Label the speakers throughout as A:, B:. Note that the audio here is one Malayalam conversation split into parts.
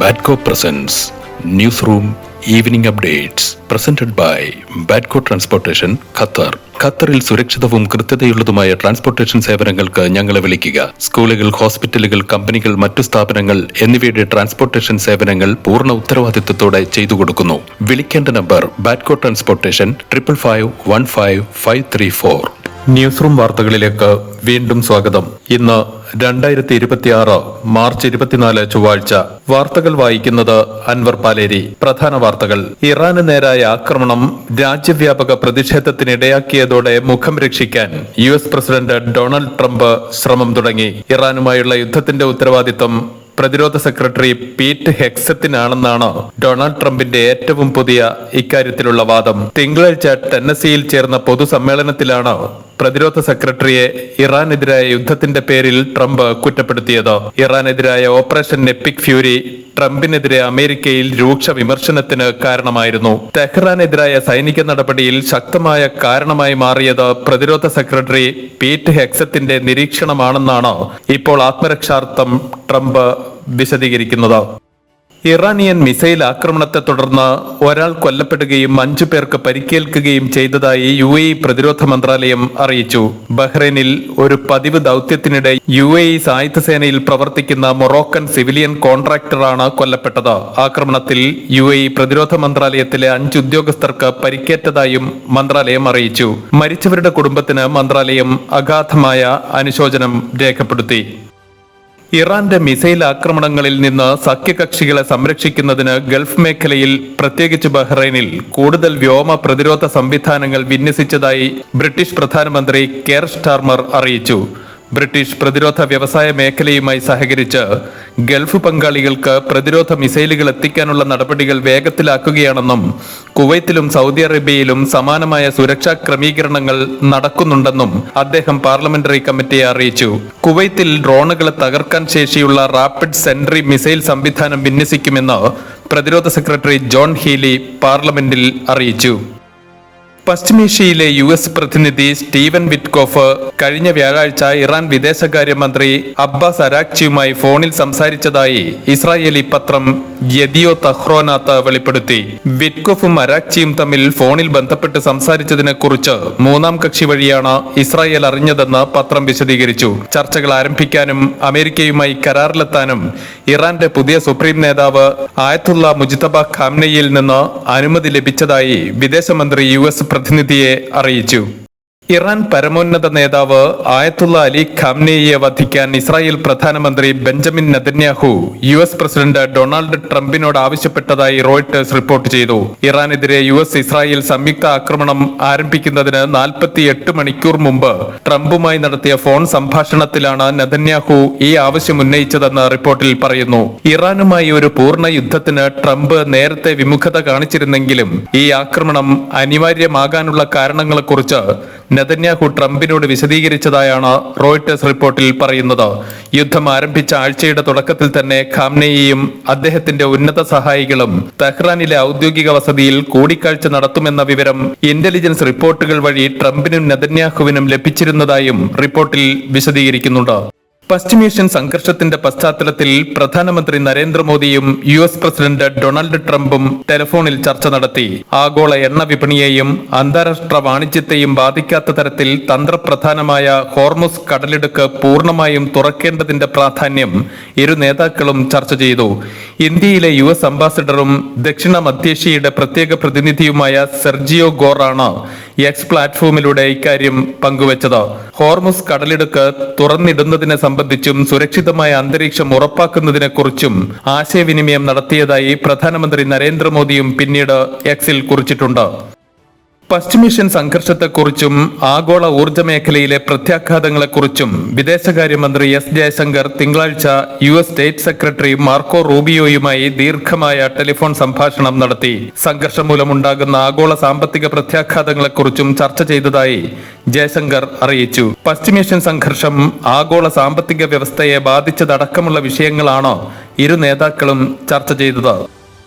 A: Badco presents Newsroom Evening Updates presented by Badco Transportation, Qatar. ഖത്തറിൽ സുരക്ഷിതവും കൃത്യതയുള്ളതുമായ ട്രാൻസ്പോർട്ടേഷൻ സേവനങ്ങൾക്ക് ഞങ്ങളെ വിളിക്കുക. സ്കൂളുകൾ, ഹോസ്പിറ്റലുകൾ, കമ്പനികൾ, മറ്റു സ്ഥാപനങ്ങൾ എന്നിവയുടെ ട്രാൻസ്പോർട്ടേഷൻ സേവനങ്ങൾ പൂർണ്ണ ഉത്തരവാദിത്വത്തോടെ ചെയ്തു കൊടുക്കുന്നു. വിളിക്കേണ്ട നമ്പർ ബാഡ്കോ ട്രാൻസ്പോർട്ടേഷൻ 55515534. ന്യൂസ് റൂം വാർത്തകളിലേക്ക് വീണ്ടും സ്വാഗതം. ഇന്ന് 2026 മാർച്ച് 24 ചൊവ്വാഴ്ച. വാർത്തകൾ വായിക്കുന്നത് അൻവർ പാലേരി. പ്രധാന വാർത്തകൾ. ഇറാന് നേരായ ആക്രമണം രാജ്യവ്യാപക പ്രതിഷേധത്തിനിടയാക്കിയതോടെ മുഖം രക്ഷിക്കാൻ US പ്രസിഡന്റ് ഡൊണാൾഡ് ട്രംപ് ശ്രമം തുടങ്ങി. ഇറാനുമായുള്ള യുദ്ധത്തിന്റെ ഉത്തരവാദിത്തം പ്രതിരോധ സെക്രട്ടറി പീറ്റ് ഹെക്സത്തിനാണെന്നാണ് ഡൊണാൾഡ് ട്രംപിന്റെ ഏറ്റവും പുതിയ ഇക്കാര്യത്തിലുള്ള വാദം. തിങ്കളാഴ്ച ടെന്നസിയിൽ ചേർന്ന പൊതുസമ്മേളനത്തിലാണ് പ്രതിരോധ സെക്രട്ടറിയെ ഇറാനെതിരായ യുദ്ധത്തിന്റെ പേരിൽ ട്രംപ് കുറ്റപ്പെടുത്തിയത്. ഇറാനെതിരായ ഓപ്പറേഷൻ എപ്പിക് ഫ്യൂരി ട്രംപിനെതിരെ അമേരിക്കയിൽ രൂക്ഷ വിമർശനത്തിന് കാരണമായിരുന്നു. ടെഹ്റാനെതിരായ സൈനിക നടപടിയിൽ ശക്തമായ കാരണമായി മാറിയത് പ്രതിരോധ സെക്രട്ടറി പീറ്റ് ഹെക്സത്തിന്റെ നിരീക്ഷണമാണെന്നാണ് ഇപ്പോൾ ആത്മരക്ഷാർത്ഥം ട്രംപ് വിശദീകരിക്കുന്നത്. ഇറാനിയൻ മിസൈൽ ആക്രമണത്തെ തുടർന്ന് ഒരാൾ കൊല്ലപ്പെടുകയും 5 പേർക്ക് പരിക്കേൽക്കുകയും ചെയ്തതായി UAE പ്രതിരോധ മന്ത്രാലയം അറിയിച്ചു. ബഹ്റൈനിൽ ഒരു പതിവ് ദൌത്യത്തിനിടെ UAE സായുധ സേനയിൽ പ്രവർത്തിക്കുന്ന മൊറോക്കൻ സിവിലിയൻ കോൺട്രാക്ടറാണ് കൊല്ലപ്പെട്ടത്. ആക്രമണത്തിൽ UAE പ്രതിരോധ മന്ത്രാലയത്തിലെ 5 ഉദ്യോഗസ്ഥർക്ക് പരിക്കേറ്റതായും മന്ത്രാലയം അറിയിച്ചു. മരിച്ചവരുടെ കുടുംബത്തിന് മന്ത്രാലയം അഗാധമായ അനുശോചനം രേഖപ്പെടുത്തി. ഇറാന്റെ മിസൈൽ ആക്രമണങ്ങളിൽ നിന്ന് സഖ്യകക്ഷികളെ സംരക്ഷിക്കുന്നതിന് ഗൾഫ് മേഖലയിൽ, പ്രത്യേകിച്ച് ബഹ്റൈനിൽ കൂടുതൽ വ്യോമ പ്രതിരോധ സംവിധാനങ്ങൾ വിന്യസിച്ചതായി ബ്രിട്ടീഷ് പ്രധാനമന്ത്രി കെയർ സ്റ്റാർമർ അറിയിച്ചു. ബ്രിട്ടീഷ് പ്രതിരോധ വ്യവസായ മേഖലയുമായി സഹകരിച്ച് ഗൾഫ് പങ്കാളികൾക്ക് പ്രതിരോധ മിസൈലുകൾ എത്തിക്കാനുള്ള നടപടികൾ വേഗത്തിലാക്കുകയാണെന്നും കുവൈത്തിലും സൗദി അറേബ്യയിലും സമാനമായ സുരക്ഷാ ക്രമീകരണങ്ങൾ നടക്കുന്നുണ്ടെന്നും അദ്ദേഹം പാർലമെന്ററി കമ്മിറ്റിയെ അറിയിച്ചു. കുവൈത്തിൽ ഡ്രോണുകളെ തകർക്കാൻ ശേഷിയുള്ള റാപ്പിഡ് സെൻട്രി മിസൈൽ സംവിധാനം വിന്യസിക്കുമെന്ന് പ്രതിരോധ സെക്രട്ടറി ജോൺ ഹീലി പാർലമെന്റിൽ അറിയിച്ചു. പശ്ചിമേഷ്യയിലെ US പ്രതിനിധി സ്റ്റീവൻ വിറ്റ്കോഫ് കഴിഞ്ഞ വ്യാഴാഴ്ച ഇറാൻ വിദേശകാര്യമന്ത്രി അബ്ബാസ് അരാക്ചിയുമായി ഫോണിൽ സംസാരിച്ചതായി ഇസ്രായേലി പത്രം യെദിയോത്ത് അഹ്റോനാത്ത് വെളിപ്പെടുത്തി. വിറ്റ്കോഫും അരാക്ചിയും തമ്മിൽ ഫോണിൽ ബന്ധപ്പെട്ട് സംസാരിച്ചതിനെ കുറിച്ച് മൂന്നാം കക്ഷി വഴിയാണ് ഇസ്രായേൽ അറിഞ്ഞതെന്ന് പത്രം വിശദീകരിച്ചു. ചർച്ചകൾ ആരംഭിക്കാനും അമേരിക്കയുമായി കരാറിലെത്താനും ഇറാന്റെ പുതിയ സുപ്രീം നേതാവ് ആയത്തുള്ള മുജ്തബ ഖാംനെയിൽ നിന്ന് അനുമതി ലഭിച്ചതായി വിദേശമന്ത്രി US പ്രതിനിധിയെ അറിയിച്ചു. ഇറാൻ പരമോന്നത നേതാവ് ആയത്തുള്ള അലി ഖാംനെയെ വധിക്കാൻ ഇസ്രായേൽ പ്രധാനമന്ത്രി Benjamin Netanyahu US president Donald ട്രംപിനോട് ആവശ്യപ്പെട്ടതായി റോയിട്ടേഴ്സ് റിപ്പോർട്ട് ചെയ്തു. ഇറാനെതിരെ US ഇസ്രായേൽ സംയുക്ത ആക്രമണം ആരംഭിക്കുന്നതിന് 48 മണിക്കൂർ മുമ്പ് ട്രംപുമായി നടത്തിയ ഫോൺ സംഭാഷണത്തിലാണ് നെതന്യാഹു ഈ ആവശ്യം ഉന്നയിച്ചതെന്ന് റിപ്പോർട്ടിൽ പറയുന്നു. ഇറാനുമായി ഒരു പൂർണ്ണ യുദ്ധത്തിന് ട്രംപ് നേരത്തെ വിമുഖത കാണിച്ചിരുന്നെങ്കിലും ഈ ആക്രമണം അനിവാര്യമാകാനുള്ള കാരണങ്ങളെക്കുറിച്ച് നെതന്യാഹു ട്രംപിനോട് വിശദീകരിച്ചതായാണ് റോയിട്ടേഴ്സ് റിപ്പോർട്ടിൽ പറയുന്നത്. യുദ്ധം ആരംഭിച്ച ആഴ്ചയുടെ തുടക്കത്തിൽ തന്നെ ഖാംനെയിയും അദ്ദേഹത്തിന്റെ ഉന്നത സഹായികളും തെഹ്റാനിലെ ഔദ്യോഗിക വസതിയിൽ കൂടിക്കാഴ്ച നടത്തുമെന്ന വിവരം ഇന്റലിജൻസ് റിപ്പോർട്ടുകൾ വഴി ട്രംപിനും നെതന്യാഹുവിനും ലഭിച്ചിരുന്നതായും റിപ്പോർട്ടിൽ വിശദീകരിക്കുന്നുണ്ട്. പശ്ചിമേഷ്യൻ സംഘർഷത്തിന്റെ പശ്ചാത്തലത്തിൽ പ്രധാനമന്ത്രി നരേന്ദ്രമോദിയും US പ്രസിഡന്റ് ഡൊണാൾഡ് ട്രംപും ടെലിഫോണിൽ ചർച്ച നടത്തി. ആഗോള എണ്ണ വിപണിയെയും അന്താരാഷ്ട്ര വാണിജ്യത്തെയും ബാധിക്കാത്ത തരത്തിൽ തന്ത്രപ്രധാനമായ ഹോർമുസ് കടലിടുക്ക് പൂർണ്ണമായും തുറക്കേണ്ടതിന്റെ പ്രാധാന്യം ഇരു നേതാക്കളും ചർച്ച ചെയ്തു. ഇന്ത്യയിലെ US അംബാസിഡറും ദക്ഷിണ മധ്യേഷ്യയുടെ പ്രത്യേക പ്രതിനിധിയുമായ സെർജിയോ ഗോറാണ് X പ്ലാറ്റ്ഫോമിലൂടെ ഇക്കാര്യം പങ്കുവച്ചത്. ഹോർമുസ് കടലിടുക്ക് തുറന്നിടുന്നതിനെ സംബന്ധിച്ചും സുരക്ഷിതമായ അന്തരീക്ഷം ഉറപ്പാക്കുന്നതിനെക്കുറിച്ചും ആശയവിനിമയം നടത്തിയതായി പ്രധാനമന്ത്രി നരേന്ദ്രമോദിയും പിന്നീട് Xൽ കുറിച്ചിട്ടുണ്ട്. പശ്ചിമേഷ്യൻ സംഘർഷത്തെക്കുറിച്ചും ആഗോള ഊർജ്ജ മേഖലയിലെ പ്രത്യാഘാതങ്ങളെക്കുറിച്ചും വിദേശകാര്യമന്ത്രി S ജയശങ്കർ തിങ്കളാഴ്ച US സ്റ്റേറ്റ് സെക്രട്ടറി മാർക്കോ റൂബിയോയുമായി ദീർഘമായ ടെലിഫോൺ സംഭാഷണം നടത്തി. സംഘർഷം മൂലമുണ്ടാകുന്ന ആഗോള സാമ്പത്തിക പ്രത്യാഘാതങ്ങളെക്കുറിച്ചും ചർച്ച ചെയ്തതായി ജയശങ്കർ അറിയിച്ചു. പശ്ചിമേഷ്യൻ സംഘർഷം ആഗോള സാമ്പത്തിക വ്യവസ്ഥയെ ബാധിച്ചതടക്കമുള്ള വിഷയങ്ങളാണ് ഇരു നേതാക്കളും ചർച്ച ചെയ്തത്.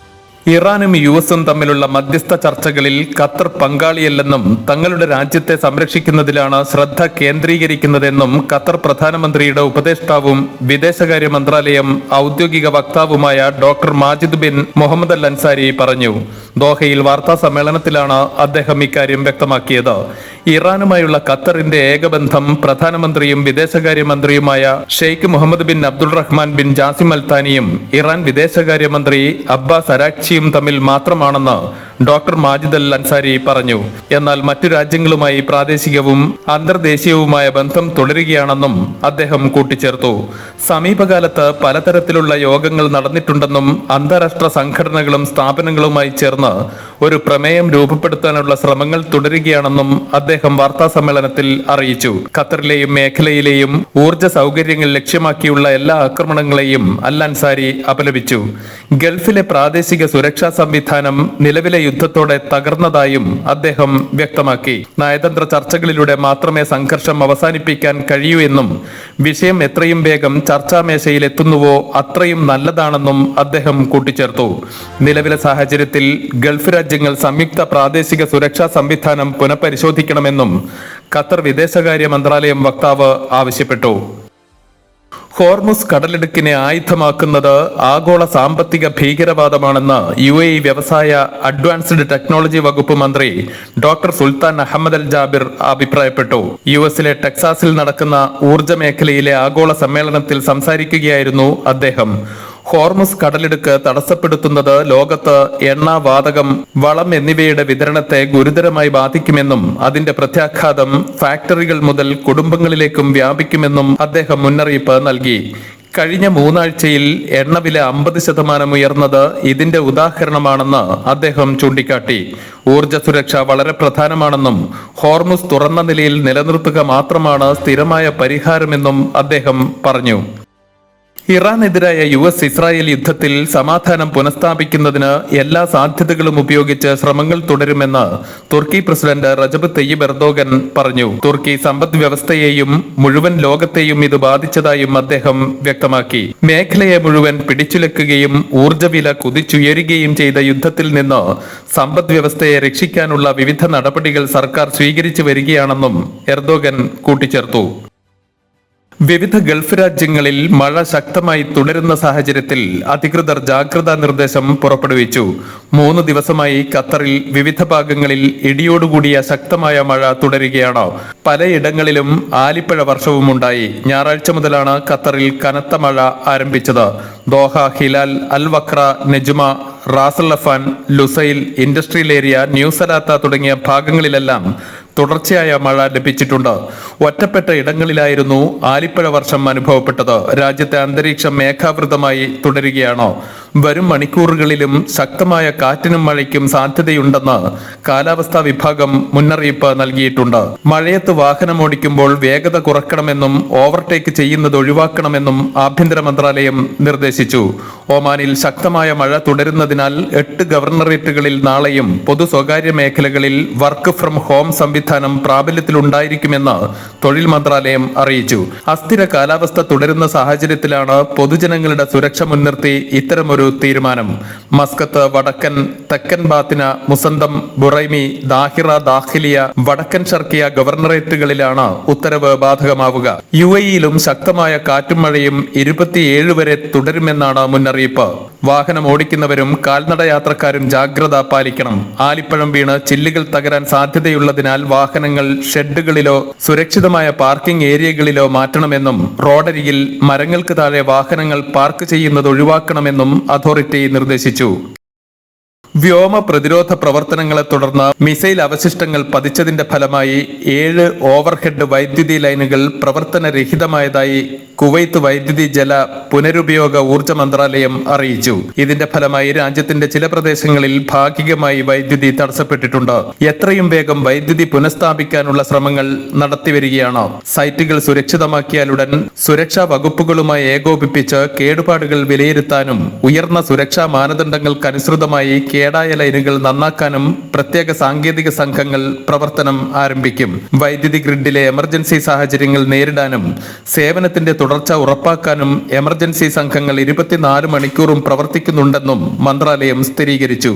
A: ഇറാനും യുഎസും തമ്മിലുള്ള മധ്യസ്ഥ ചർച്ചകളിൽ ഖത്തർ പങ്കാളിയല്ലെന്നും തങ്ങളുടെ രാജ്യത്തെ സംരക്ഷിക്കുന്നതിലാണ് ശ്രദ്ധ കേന്ദ്രീകരിക്കുന്നതെന്നും ഖത്തർ പ്രധാനമന്ത്രിയുടെ ഉപദേഷ്ടാവും വിദേശകാര്യ മന്ത്രാലയം ഔദ്യോഗിക വക്താവുമായ ഡോക്ടർ മാജിദ് ബിൻ മുഹമ്മദ് അൽ അൻസാരി പറഞ്ഞു. ദോഹയിൽ വാർത്താ സമ്മേളനത്തിലാണ് അദ്ദേഹം ഇക്കാര്യം വ്യക്തമാക്കിയത്. ഇറാനുമായുള്ള ഖത്തറിന്റെ ഏകബന്ധം പ്രധാനമന്ത്രിയും വിദേശകാര്യമന്ത്രിയുമായ Sheikh Mohammed bin Abdul Rahman bin Jassim Al താനിയും ഇറാൻ വിദേശകാര്യമന്ത്രി അബ്ബാസ് അരാക്ചിയും തമ്മിൽ മാത്രമാണെന്ന് ഡോക്ടർ മാജിദ് അൽ അൻസാരി പറഞ്ഞു. എന്നാൽ മറ്റു രാജ്യങ്ങളുമായി പ്രാദേശികവും അന്തർദേശീയവുമായ ബന്ധം തുടരുകയാണെന്നും അദ്ദേഹം കൂട്ടിച്ചേർത്തു. സമീപകാലത്ത് പലതരത്തിലുള്ള യോഗങ്ങൾ നടന്നിട്ടുണ്ടെന്നും അന്താരാഷ്ട്ര സംഘടനകളും സ്ഥാപനങ്ങളുമായി ചേർന്ന് ഒരു പ്രമേയം രൂപപ്പെടുത്താനുള്ള ശ്രമങ്ങൾ തുടരുകയാണെന്നും അദ്ദേഹം വാർത്താ സമ്മേളനത്തിൽ അറിയിച്ചു. ഖത്തറിലെയും മേഖലയിലെയും ഊർജ്ജ സൗകര്യങ്ങൾ ലക്ഷ്യമാക്കിയുള്ള എല്ലാ ആക്രമണങ്ങളെയും അൽ അൻസാരി അപലപിച്ചു. ഗൾഫിലെ പ്രാദേശിക സുരക്ഷാ സംവിധാനം നിലവിലെ യുദ്ധത്തോടെ തകർന്നതായും അദ്ദേഹം വ്യക്തമാക്കി. നയതന്ത്ര ചർച്ചകളിലൂടെ മാത്രമേ സംഘർഷം അവസാനിപ്പിക്കാൻ കഴിയൂ എന്നും വിഷയം എത്രയും വേഗം ചർച്ചാമേശയിൽ എത്തുന്നുവോ അത്രയും നല്ലതാണെന്നും അദ്ദേഹം കൂട്ടിച്ചേർത്തു. നിലവിലെ സാഹചര്യത്തിൽ ഗൾഫ് രാജ്യങ്ങൾ സംയുക്ത പ്രാദേശിക സുരക്ഷാ സംവിധാനം പുനഃപരിശോധിക്കണമെന്നും ഖത്തർ വിദേശകാര്യ മന്ത്രാലയം വക്താവ് ആവശ്യപ്പെട്ടു. ഹോർമുസ് കടലിടുക്കിനെ ആയുധമാക്കുന്നത് ആഗോള സാമ്പത്തിക ഭീകരവാദമാണെന്ന് UAE വ്യവസായ അഡ്വാൻസ്ഡ് ടെക്നോളജി വകുപ്പ് മന്ത്രി ഡോക്ടർ സുൽത്താൻ അഹമ്മദ് അൽ ജാബിർ അഭിപ്രായപ്പെട്ടു. യുഎസിലെ ടെക്സാസിൽ നടക്കുന്ന ഊർജ്ജ മേഖലയിലെ ആഗോള സമ്മേളനത്തിൽ സംസാരിക്കുകയായിരുന്നു അദ്ദേഹം. ഹോർമുസ് കടലിടുക്ക് തടസ്സപ്പെടുത്തുന്നത് ലോകത്ത് എണ്ണ, വാതകം, വളം എന്നിവയുടെ വിതരണത്തെ ഗുരുതരമായി ബാധിക്കുമെന്നും അതിന്റെ പ്രത്യാഘാതം ഫാക്ടറികൾ മുതൽ കുടുംബങ്ങളിലേക്കും വ്യാപിക്കുമെന്നും അദ്ദേഹം മുന്നറിയിപ്പ് നൽകി. കഴിഞ്ഞ 3 ആഴ്ചയിൽ എണ്ണവില 50% ഉയർന്നത് ഇതിന്റെ ഉദാഹരണമാണെന്ന് അദ്ദേഹം ചൂണ്ടിക്കാട്ടി. ഊർജ്ജ സുരക്ഷ വളരെ പ്രധാനമാണെന്നും ഹോർമുസ് തുറന്ന നിലയിൽ നിലനിർത്തുക മാത്രമാണ് സ്ഥിരമായ പരിഹാരമെന്നും അദ്ദേഹം പറഞ്ഞു. ഇറാനെതിരായ US-ഇസ്രായേൽ യുദ്ധത്തിൽ സമാധാനം പുനഃസ്ഥാപിക്കുന്നതിന് എല്ലാ സാധ്യതകളും ഉപയോഗിച്ച് ശ്രമങ്ങൾ തുടരുമെന്ന് തുർക്കി പ്രസിഡന്റ് റജബ് തയ്യിബ് എർദോഗൻ പറഞ്ഞു. തുർക്കി സമ്പദ് വ്യവസ്ഥയെയും മുഴുവൻ ലോകത്തെയും ഇത് ബാധിച്ചതായും അദ്ദേഹം വ്യക്തമാക്കി. മേഖലയെ മുഴുവൻ പിടിച്ചുലക്കുകയും ഊർജ്ജവില കുതിച്ചുയരുകയും ചെയ്ത യുദ്ധത്തിൽ നിന്ന് സമ്പദ് വ്യവസ്ഥയെ രക്ഷിക്കാനുള്ള വിവിധ നടപടികൾ സർക്കാർ സ്വീകരിച്ചു വരികയാണെന്നും എർദോഗൻ കൂട്ടിച്ചേർത്തു. വിവിധ ഗൾഫ് രാജ്യങ്ങളിൽ മഴ ശക്തമായി തുടരുന്ന സാഹചര്യത്തിൽ അധികൃതർ ജാഗ്രതാ നിർദ്ദേശം പുറപ്പെടുവിച്ചു. 3 ദിവസമായി ഖത്തറിൽ വിവിധ ഭാഗങ്ങളിൽ ഇടിയോടുകൂടിയ ശക്തമായ മഴ തുടരുകയാണ്. പലയിടങ്ങളിലും ആലിപ്പഴ വർഷവുമുണ്ടായി. ഞായറാഴ്ച മുതലാണ് ഖത്തറിൽ കനത്ത മഴ ആരംഭിച്ചത്. Doha, Hilal, Al Wakra, Najma, Ras Laffan, Lusail, industrial area, new Salata തുടങ്ങിയ ഭാഗങ്ങളിലെല്ലാം തുടർച്ചയായ മഴ ലഭിച്ചിട്ടുണ്ട്. ഒറ്റപ്പെട്ട ഇടങ്ങളിലായിരുന്നു ആലിപ്പഴ വർഷം അനുഭവപ്പെട്ടത്. രാജ്യത്തെ അന്തരീക്ഷം മേഘാവൃതമായി തുടരുകയാണ്. വരും മണിക്കൂറുകളിലും ശക്തമായ കാറ്റിനും മഴയ്ക്കും സാധ്യതയുണ്ടെന്ന് കാലാവസ്ഥാ വിഭാഗം മുന്നറിയിപ്പ് നൽകിയിട്ടുണ്ട്. മഴയത്ത് വാഹനമോടിക്കുമ്പോൾ വേഗത കുറയ്ക്കണമെന്നും ഓവർടേക്ക് ചെയ്യുന്നത് ഒഴിവാക്കണമെന്നും ആഭ്യന്തര മന്ത്രാലയം നിർദ്ദേശിച്ചു. ഒമാനിൽ ശക്തമായ മഴ തുടരുന്നതിനാൽ 8 ഗവർണറേറ്റുകളിൽ നാളെയും പൊതു സ്വകാര്യ മേഖലകളിൽ വർക്ക് ഫ്രം ഹോം സംവിധാനം പ്രാബല്യത്തിലുണ്ടായിരിക്കുമെന്ന് തൊഴിൽ മന്ത്രാലയം അറിയിച്ചു. അസ്ഥിര കാലാവസ്ഥ തുടരുന്ന സാഹചര്യത്തിലാണ് പൊതുജനങ്ങളുടെ സുരക്ഷ മുൻനിർത്തി ഇത്തരമൊരു തീരുമാനം. മസ്കത്ത്, വടക്കൻ, തെക്കൻ Batinah, Musandam, Buraimi, Dhahirah, Dakhiliyah, വടക്കൻ ഷർക്കിയ ഗവർണറേറ്റുകളിലാണ് ഉത്തരവ് ബാധകമാവുക. UAE-യിലും ശക്തമായ കാറ്റും മഴയും 27 വരെ തുടരുമെന്നാണ് മുന്നറിയിപ്പ്. വാഹനം ഓടിക്കുന്നവരും കാൽനട യാത്രക്കാരും ജാഗ്രത പാലിക്കണം. ആലിപ്പഴം വീണ് ചില്ലുകൾ തകരാൻ സാധ്യതയുള്ളതിനാൽ വാഹനങ്ങൾ ഷെഡുകളിലോ സുരക്ഷിതമായ പാർക്കിംഗ് ഏരിയകളിലോ മാറ്റണമെന്നും റോഡരികിൽ മരങ്ങൾക്ക് താഴെ വാഹനങ്ങൾ പാർക്ക് ചെയ്യുന്നത് ഒഴിവാക്കണമെന്നും അതോറിറ്റി നിർദ്ദേശിച്ചു. വ്യോമ പ്രതിരോധ പ്രവർത്തനങ്ങളെ തുടർന്ന് മിസൈൽ അവശിഷ്ടങ്ങൾ പതിച്ചതിന്റെ ഫലമായി 7 ഓവർഹെഡ് വൈദ്യുതി ലൈനുകൾ പ്രവർത്തനരഹിതമായതായി കുവൈത്ത് വൈദ്യുതി ജല പുനരുപയോഗ ഊർജ്ജ മന്ത്രാലയം അറിയിച്ചു. ഇതിന്റെ ഫലമായി രാജ്യത്തിന്റെ ചില പ്രദേശങ്ങളിൽ ഭാഗികമായി വൈദ്യുതി തടസ്സപ്പെട്ടിട്ടുണ്ട്. എത്രയും വേഗം വൈദ്യുതി പുനഃസ്ഥാപിക്കാനുള്ള ശ്രമങ്ങൾ നടത്തിവരികയാണ്. സൈറ്റുകൾ സുരക്ഷിതമാക്കിയാലുടൻ സുരക്ഷാ വകുപ്പുകളുമായി ഏകോപിപ്പിച്ച് കേടുപാടുകൾ വിലയിരുത്താനും ഉയർന്ന സുരക്ഷാ മാനദണ്ഡങ്ങൾക്കനുസൃതമായി കേടായ ലൈനുകൾ നന്നാക്കാനും പ്രത്യേക സാങ്കേതിക സംഘങ്ങൾ പ്രവർത്തനം ആരംഭിക്കും. വൈദ്യുതി ഗ്രിഡിലെ എമർജൻസി സാഹചര്യങ്ങൾ നേരിടാനും സേവനത്തിന്റെ തുടർ തുടർച്ച ഉറപ്പാക്കാനും എമർജൻസി സംഘങ്ങൾ 24 മണിക്കൂറും പ്രവർത്തിക്കുന്നുണ്ടെന്നും മന്ത്രാലയം സ്ഥിരീകരിച്ചു.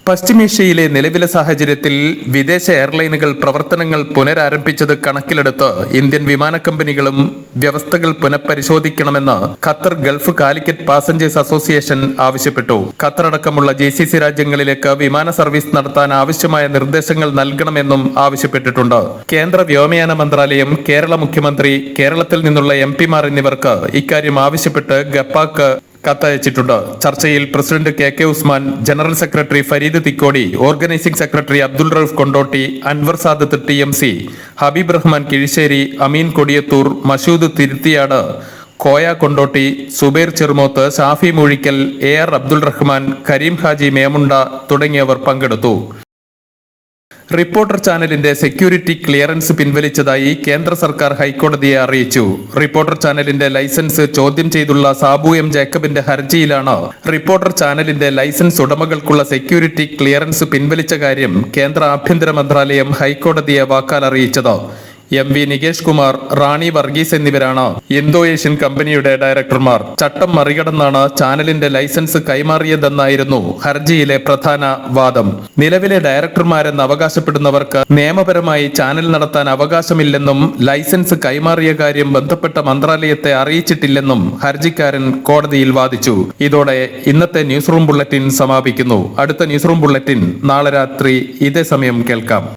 A: പശ്ചിമേഷ്യയിലെ നിലവിലെ സാഹചര്യത്തിൽ വിദേശ എയർലൈനുകൾ പ്രവർത്തനങ്ങൾ പുനരാരംഭിച്ചത് കണക്കിലെടുത്ത് ഇന്ത്യൻ വിമാന കമ്പനികളും വ്യവസ്ഥകൾ പുനഃപരിശോധിക്കണമെന്ന് Qatar Gulf Calicut passengers association ആവശ്യപ്പെട്ടു. ഖത്തറടക്കമുള്ള GCC രാജ്യങ്ങളിലേക്ക് വിമാന സർവീസ് നടത്താൻ ആവശ്യമായ നിർദ്ദേശങ്ങൾ നൽകണമെന്നും ആവശ്യപ്പെട്ടിട്ടുണ്ട്. കേന്ദ്ര വ്യോമയാന മന്ത്രാലയം, കേരള മുഖ്യമന്ത്രി, കേരളത്തിൽ നിന്നുള്ള MP-മാർ എന്നിവർക്ക് ഇക്കാര്യം ആവശ്യപ്പെട്ട് ഗപ്പാക്ക് കത്തയച്ചിട്ടുണ്ട്. ചർച്ചയിൽ president KK Usman, general secretary Fareed Thikkodi, organising secretary Abdul Rauf Kondotty, Anwar Sadath TMC, Habeeb Rahman Kizhisseri, Ameen Kodiyathur, Mashood Thiruthiyad, Koya Kondotty, Zubair Cherumoth, Shafi Moozhikkal, AR Abdul Rahman, Kareem Haji Memunda തുടങ്ങിയവർ പങ്കെടുത്തു. റിപ്പോർട്ടർ ചാനലിന്റെ സെക്യൂരിറ്റി ക്ലിയറൻസ് പിൻവലിച്ചതായി കേന്ദ്ര സർക്കാർ ഹൈക്കോടതിയെ അറിയിച്ചു. റിപ്പോർട്ടർ ചാനലിന്റെ ലൈസൻസ് ചോദ്യം ചെയ്തുള്ള സാബു M ജേക്കബിന്റെ ഹർജിയിലാണ് റിപ്പോർട്ടർ ചാനലിന്റെ ലൈസൻസ് ഉടമകൾക്കുള്ള സെക്യൂരിറ്റി ക്ലിയറൻസ് പിൻവലിച്ച കാര്യം കേന്ദ്ര ആഭ്യന്തര മന്ത്രാലയം ഹൈക്കോടതിയെ വാക്കാൽ അറിയിച്ചത്. MV നികേഷ് കുമാർ, റാണി വർഗീസ് എന്നിവരാണ് ഇന്തോ ഏഷ്യൻ കമ്പനിയുടെ ഡയറക്ടർമാർ. ചട്ടം മറികടന്നാണ് ചാനലിന്റെ ലൈസൻസ് കൈമാറിയതെന്നായിരുന്നു ഹർജിയിലെ പ്രധാന വാദം. നിലവിലെ ഡയറക്ടർമാരെന്ന് അവകാശപ്പെടുന്നവർക്ക് നിയമപരമായി ചാനൽ നടത്താൻ അവകാശമില്ലെന്നും ലൈസൻസ് കൈമാറിയ കാര്യം ബന്ധപ്പെട്ട മന്ത്രാലയത്തെ അറിയിച്ചിട്ടില്ലെന്നും ഹർജിക്കാരൻ കോടതിയിൽ വാദിച്ചു. ഇതോടെ ഇന്നത്തെ ന്യൂസ് റൂം ബുള്ളറ്റിൻ സമാപിക്കുന്നു. അടുത്ത ന്യൂസ് റൂം ബുള്ളറ്റിൻ നാളെ രാത്രി ഇതേ സമയം കേൾക്കാം.